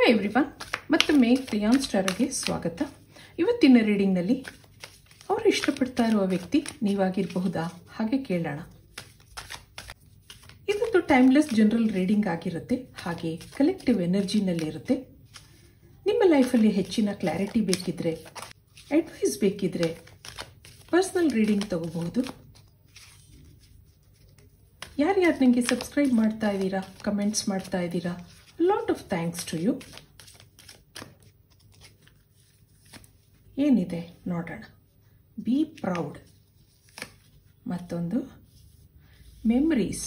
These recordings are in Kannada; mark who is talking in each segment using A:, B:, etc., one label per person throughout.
A: ಹಾಯ್ ಎವ್ರಿವನ್, ಮತ್ತೊಮ್ಮೆ ಪ್ರಿಯಾನ್ಸ್ ಟಾರೋಗೆ ಸ್ವಾಗತ. ಇವತ್ತಿನ ರೀಡಿಂಗ್ನಲ್ಲಿ ಅವರು ಇಷ್ಟಪಡ್ತಾ ಇರುವ ವ್ಯಕ್ತಿ ನೀವಾಗಿರಬಹುದಾ ಹಾಗೆ ಕೇಳೋಣ. ಇದೊಂದು ಟೈಮ್ಲೆಸ್ ಜನರಲ್ ರೀಡಿಂಗ್ ಆಗಿರುತ್ತೆ, ಹಾಗೆ ಕಲೆಕ್ಟಿವ್ ಎನರ್ಜಿನಲ್ಲಿರುತ್ತೆ. ನಿಮ್ಮ ಲೈಫಲ್ಲಿ ಹೆಚ್ಚಿನ ಕ್ಲಾರಿಟಿ ಬೇಕಿದ್ರೆ, ಅಡ್ವೈಸ್ ಬೇಕಿದ್ರೆ ಪರ್ಸನಲ್ ರೀಡಿಂಗ್ ತಗೋಬಹುದು. ಯಾರ್ಯಾರು ನನಗೆ ಸಬ್ಸ್ಕ್ರೈಬ್ ಮಾಡ್ತಾ ಇದ್ದೀರಾ, ಕಮೆಂಟ್ಸ್ ಮಾಡ್ತಾ ಇದ್ದೀರಾ, lot of thanks to you. ಏನಿದೆ ನೋಡೋಣ. ಬಿ ಪ್ರೌಡ್, ಮತ್ತೊಂದು ಮೆಮರೀಸ್,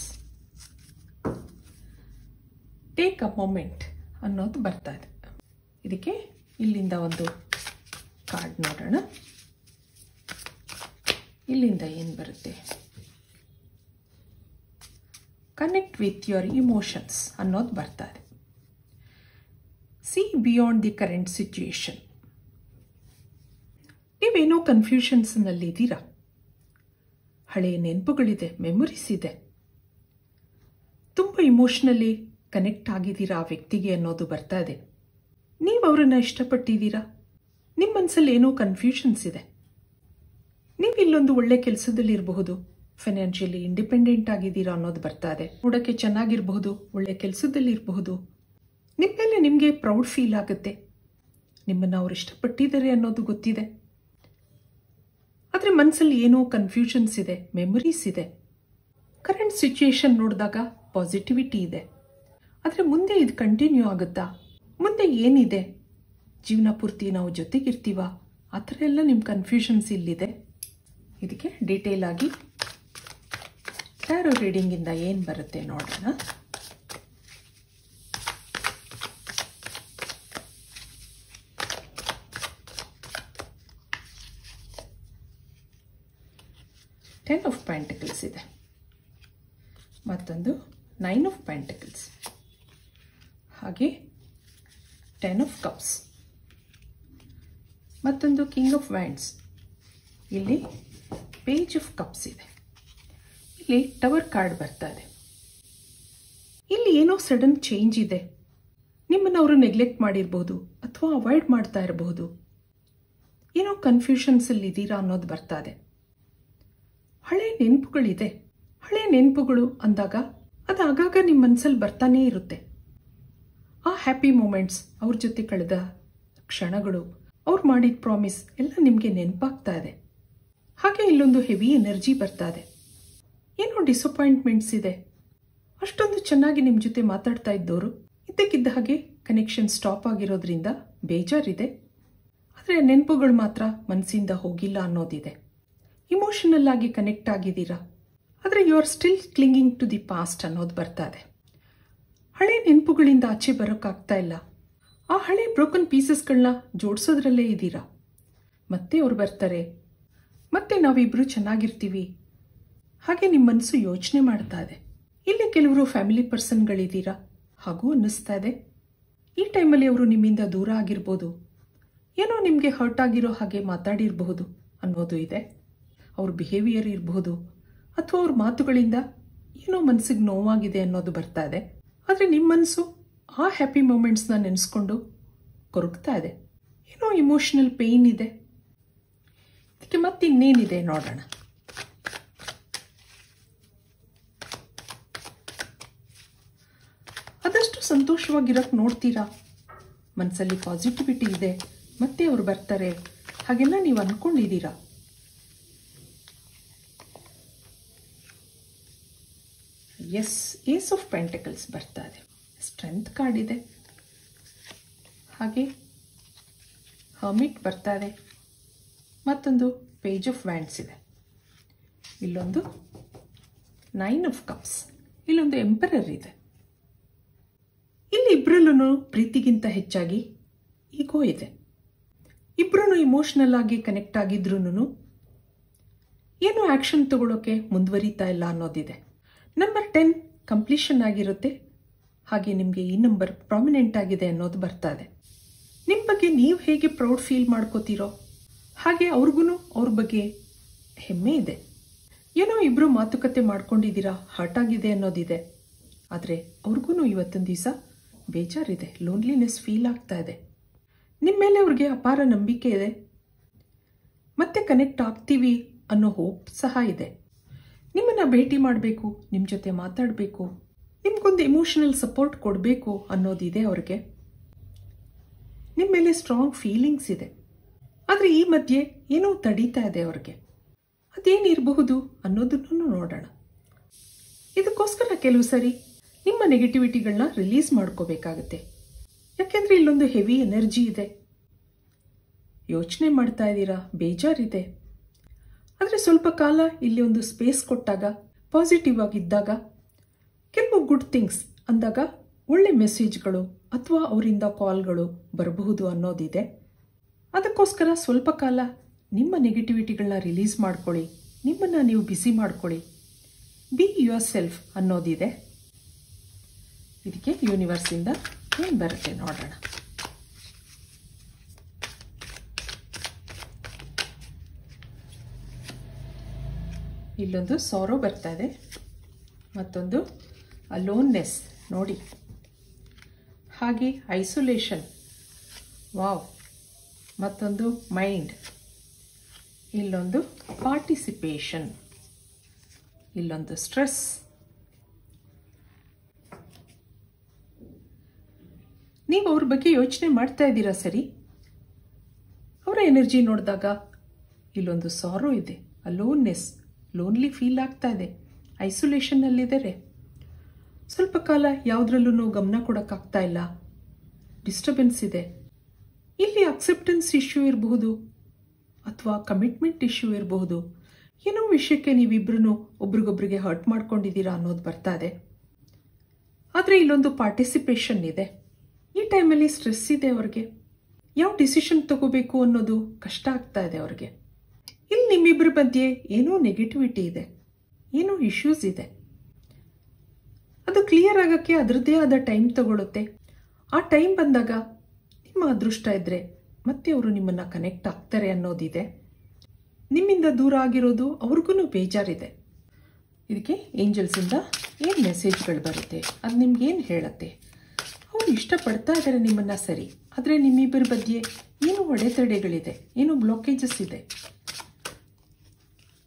A: ಟೇಕ್ ಅ ಮೊಮೆಂಟ್ ಅನ್ನೋದು ಬರ್ತಾ ಇದೆ. ಇದಕ್ಕೆ ಇಲ್ಲಿಂದ ಒಂದು ಕಾರ್ಡ್ ನೋಡೋಣ. ಇಲ್ಲಿಂದ ಏನು ಬರುತ್ತೆ? ಕನೆಕ್ಟ್ ವಿತ್ ಯುವರ್ ಇಮೋಷನ್ಸ್ ಅನ್ನೋದು ಬರ್ತಾ ಇದೆ. C beyond the current situation. ನೀವೇನೋ ಕನ್ಫ್ಯೂಷನ್ಸ್ನಲ್ಲಿದ್ದೀರಾ. ಹಳೆಯ ನೆನಪುಗಳಿದೆ, ಮೆಮೊರೀಸ್ ಇದೆ, ತುಂಬ ಇಮೋಷನಲಿ ಕನೆಕ್ಟ್ ಆಗಿದ್ದೀರಾ ಆ ವ್ಯಕ್ತಿಗೆ ಅನ್ನೋದು ಬರ್ತಾ ಇದೆ. ನೀವು ಅವರನ್ನು ಇಷ್ಟಪಟ್ಟಿದ್ದೀರಾ, ನಿಮ್ಮ ಮನಸ್ಸಲ್ಲಿ ಏನೋ ಕನ್ಫ್ಯೂಷನ್ಸ್ ಇದೆ. ನೀವು ಇಲ್ಲೊಂದು ಒಳ್ಳೆ ಕೆಲಸದಲ್ಲಿ ಇರಬಹುದು, ಫೈನಾನ್ಷಿಯಲಿ ಇಂಡಿಪೆಂಡೆಂಟ್ ಆಗಿದ್ದೀರಾ ಅನ್ನೋದು ಬರ್ತಾ ಇದೆ. ನೋಡೋಕ್ಕೆ ಚೆನ್ನಾಗಿರಬಹುದು, ಒಳ್ಳೆ ಕೆಲಸದಲ್ಲಿ ಇರಬಹುದು. ನಿಮ್ಮ ಮೇಲೆ ನಿಮಗೆ ಪ್ರೌಡ್ ಫೀಲ್ ಆಗುತ್ತೆ. ನಿಮ್ಮನ್ನು ಅವ್ರು ಇಷ್ಟಪಟ್ಟಿದ್ದಾರೆ ಅನ್ನೋದು ಗೊತ್ತಿದೆ. ಆದರೆ ಮನಸ್ಸಲ್ಲಿ ಏನೋ ಕನ್ಫ್ಯೂಷನ್ಸ್ ಇದೆ, ಮೆಮೊರೀಸ್ ಇದೆ. ಕರೆಂಟ್ ಸಿಚುಯೇಷನ್ ನೋಡಿದಾಗ ಪಾಸಿಟಿವಿಟಿ ಇದೆ. ಆದರೆ ಮುಂದೆ ಇದು ಕಂಟಿನ್ಯೂ ಆಗುತ್ತಾ? ಮುಂದೆ ಏನಿದೆ? ಜೀವನ ಪೂರ್ತಿ ನಾವು ಜೊತೆಗಿರ್ತೀವ? ಆ ಥರ ಎಲ್ಲ ನಿಮ್ಮ ಕನ್ಫ್ಯೂಷನ್ಸ್ ಇಲ್ಲಿದೆ. ಇದಕ್ಕೆ ಡೀಟೇಲ್ ಆಗಿ ಟ್ಯಾರೋ ರೀಡಿಂಗಿಂದ ಏನು ಬರುತ್ತೆ ನೋಡೋಣ. ಟೆನ್ ಆಫ್ ಪೆಂಟಿಕಲ್ಸ್ ಇದೆ, ಮತ್ತೊಂದು 9 ಆಫ್ ಪೆಂಟಿಕಲ್ಸ್, ಹಾಗೆ 10 ಆಫ್ ಕಪ್ಸ್, ಮತ್ತೊಂದು ಕಿಂಗ್ ಆಫ್ ವ್ಯಾಂಡ್ಸ್. ಇಲ್ಲಿ ಪೇಜ್ ಆಫ್ ಕಪ್ಸ್ ಇದೆ. ಇಲ್ಲಿ ಟವರ್ ಕಾರ್ಡ್ ಬರ್ತಾ ಇದೆ. ಇಲ್ಲಿ ಏನೋ ಸಡನ್ ಚೇಂಜ್ ಇದೆ. ನಿಮ್ಮನ್ನು ಅವರು ನೆಗ್ಲೆಕ್ಟ್ ಮಾಡಿರ್ಬೋದು ಅಥವಾ ಅವಾಯ್ಡ್ ಮಾಡ್ತಾ ಇರಬಹುದು. ಏನೋ ಕನ್ಫ್ಯೂಷನ್ಸಲ್ಲಿ ಇದ್ದೀರಾ ಅನ್ನೋದು ಬರ್ತಾ ಇದೆ. ಹಳೆ ನೆನಪುಗಳಿದೆ. ಹಳೆ ನೆನಪುಗಳು ಅಂದಾಗ ಅದು ಆಗಾಗ ನಿಮ್ಮ ಮನಸ್ಸಲ್ಲಿ ಬರ್ತಾನೇ ಇರುತ್ತೆ. ಆ ಹ್ಯಾಪಿ ಮೂಮೆಂಟ್ಸ್, ಅವ್ರ ಜೊತೆ ಕಳೆದ ಕ್ಷಣಗಳು, ಅವ್ರು ಮಾಡಿದ ಪ್ರಾಮಿಸ್ ಎಲ್ಲ ನಿಮಗೆ ನೆನಪಾಗ್ತಾ ಇದೆ. ಹಾಗೆ ಇಲ್ಲೊಂದು ಹೆವಿ ಎನರ್ಜಿ ಬರ್ತಾ ಇದೆ. ಏನೋ ಡಿಸಪಾಯಿಂಟ್ಮೆಂಟ್ಸ್ ಇದೆ. ಅಷ್ಟೊಂದು ಚೆನ್ನಾಗಿ ನಿಮ್ಮ ಜೊತೆ ಮಾತಾಡ್ತಾ ಇದ್ದವರು ಇದ್ದಕ್ಕಿದ್ದ ಹಾಗೆ ಕನೆಕ್ಷನ್ ಸ್ಟಾಪ್ ಆಗಿರೋದ್ರಿಂದ ಬೇಜಾರಿದೆ. ಆದರೆ ನೆನಪುಗಳು ಮಾತ್ರ ಮನಸ್ಸಿಂದ ಹೋಗಿಲ್ಲ ಅನ್ನೋದಿದೆ. ಇಮೋಷನಲ್ ಆಗಿ ಕನೆಕ್ಟ್ ಆಗಿದ್ದೀರಾ, ಆದರೆ you are still clinging to the past ಅನ್ನೋದು ಬರ್ತಾ ಇದೆ. ಹಳೆ ನೆನಪುಗಳಿಂದ ಆಚೆ ಬರೋಕ್ಕಾಗ್ತಾ ಇಲ್ಲ. ಆ ಹಳೆ ಬ್ರೋಕನ್ ಪೀಸಸ್ಗಳನ್ನ ಜೋಡಿಸೋದ್ರಲ್ಲೇ ಇದ್ದೀರಾ. ಮತ್ತೆ ಅವ್ರು ಬರ್ತಾರೆ, ಮತ್ತೆ ನಾವಿಬ್ರು ಚೆನ್ನಾಗಿರ್ತೀವಿ ಹಾಗೆ ನಿಮ್ಮ ಮನಸ್ಸು ಯೋಚನೆ ಮಾಡ್ತಾ ಇದೆ. ಇಲ್ಲಿ ಕೆಲವರು ಫ್ಯಾಮಿಲಿ ಪರ್ಸನ್ಗಳಿದ್ದೀರಾ ಹಾಗೂ ಅನ್ನಿಸ್ತಾ ಇದೆ. ಈ ಟೈಮಲ್ಲಿ ಅವರು ನಿಮ್ಮಿಂದ ದೂರ ಆಗಿರ್ಬೋದು, ಏನೋ ನಿಮಗೆ ಹರ್ಟ್ ಆಗಿರೋ ಹಾಗೆ ಮಾತಾಡಿರಬಹುದು ಅನ್ನೋದು ಇದೆ. ಅವ್ರ ಬಿಹೇವಿಯರ್ ಇರಬಹುದು ಅಥವಾ ಅವ್ರ ಮಾತುಗಳಿಂದ ಏನೋ ಮನಸ್ಸಿಗೆ ನೋವಾಗಿದೆ ಅನ್ನೋದು ಬರ್ತಾ ಇದೆ. ಆದರೆ ನಿಮ್ಮ ಮನಸ್ಸು ಆ ಹ್ಯಾಪಿ ಮೂಮೆಂಟ್ಸ್ನ ನೆನೆಸ್ಕೊಂಡು ಕೊರಗ್ತಾ ಇದೆ. ಏನೋ ಇಮೋಷನಲ್ ಪೇಯ್ನ್ ಇದೆ. ಇದಕ್ಕೆ ಮತ್ತೆ ಇನ್ನೇನಿದೆ ನೋಡೋಣ. ಆದಷ್ಟು ಸಂತೋಷವಾಗಿರೋಕ್ಕೆ ನೋಡ್ತೀರಾ. ಮನಸ್ಸಲ್ಲಿ ಪಾಸಿಟಿವಿಟಿ ಇದೆ, ಮತ್ತೆ ಅವ್ರು ಬರ್ತಾರೆ ಹಾಗೆಲ್ಲ ನೀವು ಅಂದ್ಕೊಂಡಿದ್ದೀರಾ. ಎಸ್, ಏಸ್ ಆಫ್ ಪೆಂಟಿಕಲ್ಸ್ ಬರ್ತಾ ಇದೆ. ಸ್ಟ್ರೆಂತ್ ಕಾರ್ಡ್ ಇದೆ, ಹಾಗೆ ಹರ್ಮಿಟ್ ಬರ್ತಾ ಇದೆ, ಮತ್ತೊಂದು ಪೇಜ್ ಆಫ್ ವ್ಯಾಂಡ್ಸ್ ಇದೆ. ಇಲ್ಲೊಂದು 9 ಆಫ್ ಕಪ್ಸ್, ಇಲ್ಲೊಂದು ಎಂಪರರ್ ಇದೆ. ಇಲ್ಲಿ ಇಬ್ಬರಲ್ಲೂ ಪ್ರೀತಿಗಿಂತ ಹೆಚ್ಚಾಗಿ ಈಗೋ ಇದೆ. ಇಬ್ಬರೂ ಇಮೋಷನಲ್ ಆಗಿ ಕನೆಕ್ಟ್ ಆಗಿದ್ರೂ ಏನೋ ಆ್ಯಕ್ಷನ್ ತಗೊಳ್ಳೋಕೆ ಮುಂದುವರಿತಾ ಇಲ್ಲ ಅನ್ನೋದಿದೆ. ನಂಬರ್ 10 ಕಂಪ್ಲೀಷನ್ ಆಗಿರುತ್ತೆ, ಹಾಗೆ ನಿಮಗೆ ಈ ನಂಬರ್ ಪ್ರಾಮಿನೆಂಟ್ ಆಗಿದೆ ಅನ್ನೋದು ಬರ್ತಾ ಇದೆ. ನಿಮ್ಮ ಬಗ್ಗೆ ನೀವು ಹೇಗೆ ಪ್ರೌಡ್ ಫೀಲ್ ಮಾಡ್ಕೋತೀರೋ ಹಾಗೆ ಅವ್ರಿಗೂ ಅವ್ರ ಬಗ್ಗೆ ಹೆಮ್ಮೆ ಇದೆ. ಏನೋ ಇಬ್ಬರು ಮಾತುಕತೆ ಮಾಡ್ಕೊಂಡಿದ್ದೀರಾ, ಹರ್ಟ್ ಆಗಿದೆ ಅನ್ನೋದಿದೆ. ಆದರೆ ಅವ್ರಿಗೂ ಇವತ್ತೊಂದು ದಿವಸ ಬೇಜಾರಿದೆ, ಲೋನ್ಲಿನೆಸ್ ಫೀಲ್ ಆಗ್ತಾ ಇದೆ. ನಿಮ್ಮ ಮೇಲೆ ಅವ್ರಿಗೆ ಅಪಾರ ನಂಬಿಕೆ ಇದೆ, ಮತ್ತೆ ಕನೆಕ್ಟ್ ಆಗ್ತೀವಿ ಅನ್ನೋ ಹೋಪ್ ಸಹ ಇದೆ. ನಿಮ್ಮನ್ನು ಭೇಟಿ ಮಾಡಬೇಕು, ನಿಮ್ಮ ಜೊತೆ ಮಾತಾಡಬೇಕು, ನಿಮ್ಗೊಂದು ಎಮೋಷನಲ್ ಸಪೋರ್ಟ್ ಕೊಡಬೇಕು ಅನ್ನೋದಿದೆ ಅವ್ರಿಗೆ. ನಿಮ್ಮ ಮೇಲೆ ಸ್ಟ್ರಾಂಗ್ ಫೀಲಿಂಗ್ಸ್ ಇದೆ. ಆದರೆ ಈ ಮಧ್ಯೆ ಏನೋ ತಡೀತಾ ಇದೆ ಅವ್ರಿಗೆ. ಅದೇನಿರಬಹುದು ಅನ್ನೋದನ್ನು ನೋಡೋಣ. ಇದಕ್ಕೋಸ್ಕರ ಕೆಲವು ಸರಿ ನಿಮ್ಮ ನೆಗೆಟಿವಿಟಿಗಳನ್ನ ರಿಲೀಸ್ ಮಾಡ್ಕೋಬೇಕಾಗತ್ತೆ. ಯಾಕೆಂದರೆ ಇಲ್ಲೊಂದು ಹೆವಿ ಎನರ್ಜಿ ಇದೆ. ಯೋಚನೆ ಮಾಡ್ತಾ ಇದ್ದೀರಾ, ಬೇಜಾರಿದೆ. ಆದರೆ ಸ್ವಲ್ಪ ಕಾಲ ಇಲ್ಲಿ ಒಂದು ಸ್ಪೇಸ್ ಕೊಟ್ಟಾಗ, ಪಾಸಿಟಿವ್ ಆಗಿದ್ದಾಗ, ಕೆಲವು ಗುಡ್ ಥಿಂಗ್ಸ್ ಅಂದಾಗ ಒಳ್ಳೆ ಮೆಸೇಜ್ಗಳು ಅಥವಾ ಅವರಿಂದ ಕಾಲ್ಗಳು ಬರಬಹುದು ಅನ್ನೋದಿದೆ. ಅದಕ್ಕೋಸ್ಕರ ಸ್ವಲ್ಪ ಕಾಲ ನಿಮ್ಮ ನೆಗೆಟಿವಿಟಿಗಳನ್ನ ರಿಲೀಸ್ ಮಾಡ್ಕೊಳ್ಳಿ, ನಿಮ್ಮನ್ನು ನೀವು ಬಿಸಿ ಮಾಡ್ಕೊಳ್ಳಿ, ಬಿ ಯುವರ್ ಸೆಲ್ಫ್ ಅನ್ನೋದಿದೆ. ಇದಕ್ಕೆ ಯೂನಿವರ್ಸಿಂದ ಏನು ಬರುತ್ತೆ ನೋಡೋಣ. ಇಲ್ಲೊಂದು ಸಾರೋ ಬರ್ತಾ ಇದೆ, ಮತ್ತೊಂದು ಅಲೋನ್ನೆಸ್ ನೋಡಿ, ಹಾಗೆ ಐಸೋಲೇಷನ್, ವಾವ್, ಮತ್ತೊಂದು ಮೈಂಡ್, ಇಲ್ಲೊಂದು ಪಾರ್ಟಿಸಿಪೇಷನ್, ಇಲ್ಲೊಂದು ಸ್ಟ್ರೆಸ್. ನೀವು ಅವ್ರ ಬಗ್ಗೆ ಯೋಚನೆ ಮಾಡ್ತಾ ಇದ್ದೀರಾ ಸರಿ. ಅವರ ಎನರ್ಜಿ ನೋಡಿದಾಗ ಇಲ್ಲೊಂದು ಸಾರೋ ಇದೆ, ಅಲೋನ್ನೆಸ್, ಲೋನ್ಲಿ ಫೀಲ್ ಆಗ್ತಾ ಇದೆ, ಐಸೋಲೇಷನ್ನಲ್ಲಿದ್ದಾರೆ. ಸ್ವಲ್ಪ ಕಾಲ ಯಾವುದ್ರಲ್ಲೂ ಗಮನ ಕೊಡೋಕ್ಕಾಗ್ತಾ ಇಲ್ಲ, ಡಿಸ್ಟರ್ಬೆನ್ಸ್ ಇದೆ. ಇಲ್ಲಿ ಅಕ್ಸೆಪ್ಟೆನ್ಸ್ ಇಶ್ಯೂ ಇರಬಹುದು ಅಥವಾ ಕಮಿಟ್ಮೆಂಟ್ ಇಶ್ಯೂ ಇರಬಹುದು. ಏನೋ ವಿಷಯಕ್ಕೆ ನೀವಿಬ್ರು ಒಬ್ರಿಗೊಬ್ರಿಗೆ ಹರ್ಟ್ ಮಾಡ್ಕೊಂಡಿದ್ದೀರಾ ಅನ್ನೋದು ಬರ್ತಾ ಇದೆ. ಆದರೆ ಇಲ್ಲೊಂದು ಪಾರ್ಟಿಸಿಪೇಷನ್ ಇದೆ. ಈ ಟೈಮಲ್ಲಿ ಸ್ಟ್ರೆಸ್ ಇದೆ ಅವ್ರಿಗೆ. ಯಾವ ಡಿಸಿಷನ್ ತಗೋಬೇಕು ಅನ್ನೋದು ಕಷ್ಟ ಆಗ್ತಾ ಇದೆ ಅವ್ರಿಗೆ. ಇಲ್ಲಿ ನಿಮ್ಮಿಬ್ಬರ ಮಧ್ಯೆ ಏನೋ ನೆಗೆಟಿವಿಟಿ ಇದೆ, ಏನೋ ಇಶ್ಯೂಸ್ ಇದೆ. ಅದು ಕ್ಲಿಯರ್ ಆಗೋಕ್ಕೆ ಅದರದ್ದೇ ಆದ ಟೈಮ್ ತಗೊಳುತ್ತೆ. ಆ ಟೈಮ್ ಬಂದಾಗ ನಿಮ್ಮ ಅದೃಷ್ಟ ಇದ್ದರೆ ಮತ್ತೆ ಅವರು ನಿಮ್ಮನ್ನು ಕನೆಕ್ಟ್ ಆಗ್ತಾರೆ ಅನ್ನೋದಿದೆ. ನಿಮ್ಮಿಂದ ದೂರ ಆಗಿರೋದು ಅವ್ರಿಗೂ ಬೇಜಾರಿದೆ. ಇದಕ್ಕೆ ಏಂಜಲ್ಸಿಂದ ಏನು ಮೆಸೇಜ್ಗಳು ಬರುತ್ತೆ, ಅದು ನಿಮ್ಗೇನು ಹೇಳುತ್ತೆ. ಅವರು ಇಷ್ಟಪಡ್ತಾ ಇದ್ದಾರೆ ನಿಮ್ಮನ್ನು ಸರಿ, ಆದರೆ ನಿಮ್ಮಿಬ್ಬರ ಮಧ್ಯೆ ಏನೋ ಅಡೆತಡೆಗಳಿದೆ, ಏನೋ ಬ್ಲಾಕೇಜಸ್ ಇದೆ.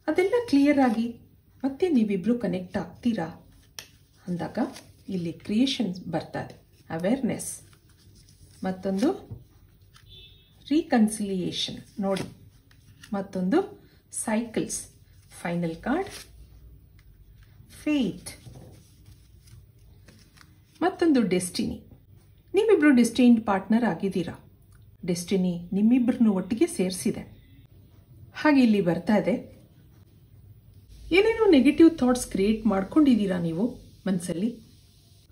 A: ಅದೆಲ್ಲ ಕ್ಲಿಯರ್ ಆಗಿ ಮತ್ತೆ ನೀವಿಬ್ರು ಕನೆಕ್ಟ್ ಆಗ್ತೀರಾ ಅಂದಾಗ ಇಲ್ಲಿ ಕ್ರಿಯೇಷನ್ ಬರ್ತಾ ಇದೆ, ಅವೇರ್ನೆಸ್, ಮತ್ತೊಂದು ರೀಕನ್ಸಿಲಿಯೇಷನ್ ನೋಡಿ, ಮತ್ತೊಂದು ಸೈಕಲ್ಸ್, ಫೈನಲ್ ಕಾರ್ಡ್, ಫೇಟ್, ಮತ್ತೊಂದು ಡೆಸ್ಟಿನಿ. ನೀವಿಬ್ರು ಡೆಸ್ಟಿನ್ಡ್ ಪಾರ್ಟ್ನರ್ ಆಗಿದ್ದೀರಾ. ಡೆಸ್ಟಿನಿ ನಿಮ್ಮಿಬ್ಬರನ್ನು ಒಟ್ಟಿಗೆ ಸೇರಿಸಿದೆ. ಹಾಗೆ ಇಲ್ಲಿ ಬರ್ತಾ ಇದೆ, ಏನೇನೋ ನೆಗೆಟಿವ್ ಥಾಟ್ಸ್ ಕ್ರಿಯೇಟ್ ಮಾಡ್ಕೊಂಡಿದ್ದೀರಾ ನೀವು ಮನಸ್ಸಲ್ಲಿ.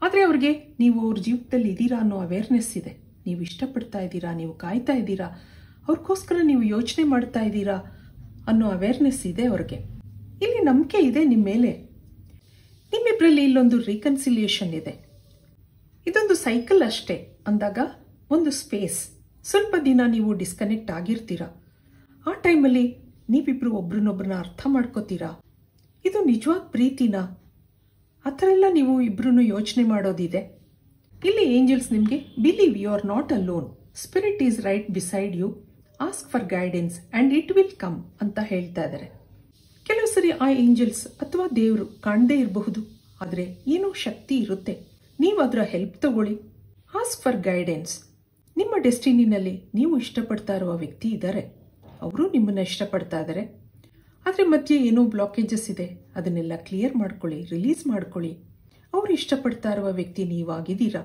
A: ಆದರೆ ಅವ್ರಿಗೆ ನೀವು ಅವ್ರ ಜೀವಿತದಲ್ಲಿ ಇದ್ದೀರಾ ಅನ್ನೋ ಅವೇರ್ನೆಸ್ ಇದೆ. ನೀವು ಇಷ್ಟಪಡ್ತಾ ಇದ್ದೀರಾ, ನೀವು ಕಾಯ್ತಾ ಇದ್ದೀರಾ, ಅವ್ರಿಗೋಸ್ಕರ ನೀವು ಯೋಚನೆ ಮಾಡ್ತಾ ಇದ್ದೀರಾ ಅನ್ನೋ ಅವೇರ್ನೆಸ್ ಇದೆ ಅವ್ರಿಗೆ. ಇಲ್ಲಿ ನಂಬಿಕೆ ಇದೆ ನಿಮ್ಮ ಮೇಲೆ. ನಿಮ್ಮಿಬ್ಬರಲ್ಲಿ ಇಲ್ಲೊಂದು ರೀಕನ್ಸಿಲಿಯೇಷನ್ ಇದೆ. ಇದೊಂದು ಸೈಕಲ್ ಅಷ್ಟೇ ಅಂದಾಗ ಒಂದು ಸ್ಪೇಸ್, ಸ್ವಲ್ಪ ದಿನ ನೀವು ಡಿಸ್ಕನೆಕ್ಟ್ ಆಗಿರ್ತೀರಾ. ಆ ಟೈಮಲ್ಲಿ ನೀವಿಬ್ರು ಒಬ್ರನ್ನೊಬ್ರನ್ನ ಅರ್ಥ ಮಾಡ್ಕೋತೀರಾ. ಇದು ನಿಜವಾದ ಪ್ರೀತಿನ, ಆ ಥರ ಎಲ್ಲ ನೀವು ಇಬ್ರು ಯೋಚನೆ ಮಾಡೋದಿದೆ. ಇಲ್ಲಿ ಏಂಜಲ್ಸ್ ನಿಮಗೆ believe you are not alone, spirit is right beside you, ask for guidance and it will come ಅಂತ ಹೇಳ್ತಾ ಇದ್ದಾರೆ. ಕೆಲವು ಸರಿ ಆ ಏಂಜಲ್ಸ್ ಅಥವಾ ದೇವರು ಕಾಣದೇ ಇರಬಹುದು, ಆದರೆ ಏನೋ ಶಕ್ತಿ ಇರುತ್ತೆ. ನೀವು ಅದರ ಹೆಲ್ಪ್ ತಗೊಳ್ಳಿ. Ask for guidance. ನಿಮ್ಮ ಡೆಸ್ಟಿನಿನಲ್ಲಿ ನೀವು ಇಷ್ಟಪಡ್ತಾ ಇರುವ ವ್ಯಕ್ತಿ ಇದ್ದಾರೆ, ಅವರು ನಿಮ್ಮನ್ನು ಇಷ್ಟಪಡ್ತಾ ಇದ್ದಾರೆ. ಆದರೆ ಮಧ್ಯೆ ಏನೋ ಬ್ಲಾಕೇಜಸ್ ಇದೆ, ಅದನ್ನೆಲ್ಲ ಕ್ಲಿಯರ್ ಮಾಡ್ಕೊಳ್ಳಿ, ರಿಲೀಸ್ ಮಾಡ್ಕೊಳ್ಳಿ. ಅವರು ಇಷ್ಟಪಡ್ತಾ ಇರುವ ವ್ಯಕ್ತಿ ನೀವಾಗಿದ್ದೀರಾ.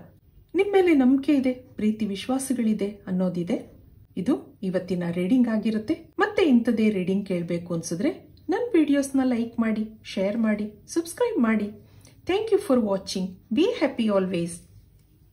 A: ನಿಮ್ಮ ಮೇಲೆ ನಂಬಿಕೆ ಇದೆ, ಪ್ರೀತಿ ವಿಶ್ವಾಸಗಳಿದೆ ಅನ್ನೋದಿದೆ. ಇದು ಇವತ್ತಿನ ರೀಡಿಂಗ್ ಆಗಿರುತ್ತೆ. ಮತ್ತೆ ಇಂಥದೇ ರೀಡಿಂಗ್ ಕೇಳಬೇಕು ಅನ್ಸಿದ್ರೆ ನನ್ನ ವಿಡಿಯೋಸ್ನ ಲೈಕ್ ಮಾಡಿ, ಶೇರ್ ಮಾಡಿ, ಸಬ್ಸ್ಕ್ರೈಬ್ ಮಾಡಿ. Thank you for watching. Be happy always.